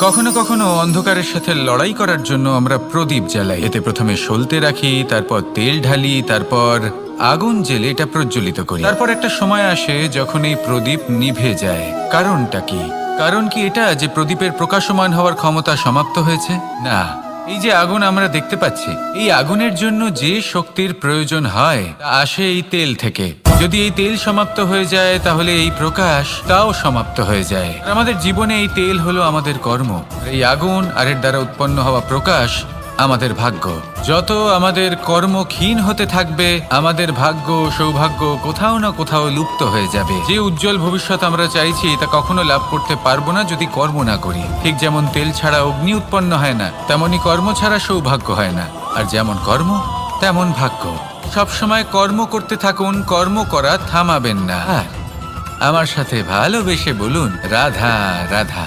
কখনো কখনো অন্ধকারের সাথে লড়াই করার জন্য আমরা প্রদীপ জ্বালাই। এতে প্রথমে সলতে রাখি, তারপর তেল ঢালি, তারপর আগুন জ্বেলে এটা প্রজ্বলিত করি। তারপর একটা সময় আসে যখন এই প্রদীপ নিভে যায়। কারণটা কি? কারণ কি এটা যে প্রদীপের প্রকাশমান হওয়ার ক্ষমতা সমাপ্ত হয়েছে? না, এই যে আগুন আমরা দেখতে পাচ্ছি, এই আগুনের জন্য যে শক্তির প্রয়োজন হয় তা আসে এই তেল থেকে। যদি এই তেল সমাপ্ত হয়ে যায় তাহলে এই প্রকাশ তাও সমাপ্ত হয়ে যায়। আর আমাদের জীবনে এই তেল হলো আমাদের কর্ম, আর এই আগুন আর এর দ্বারা উৎপন্ন হওয়া প্রকাশ আমাদের ভাগ্য। যত আমাদের কর্ম ক্ষীণ হতে থাকবে, আমাদের ভাগ্য সৌভাগ্য কোথাও না কোথাও লুপ্ত হয়ে যাবে। যে উজ্জ্বল ভবিষ্যৎ আমরা চাইছি তা কখনো লাভ করতে পারবো না যদি কর্ম না করি। ঠিক যেমন তেল ছাড়া অগ্নি উৎপন্ন হয় না, তেমনি কর্ম ছাড়া সৌভাগ্য হয় না। আর যেমন কর্ম তেমন ভাগ্য। সবসময় কর্ম করতে থাকুন, কর্ম করা থামাবেন না। আর আমার সাথে ভালোবেসে বলুন রাধা রাধা।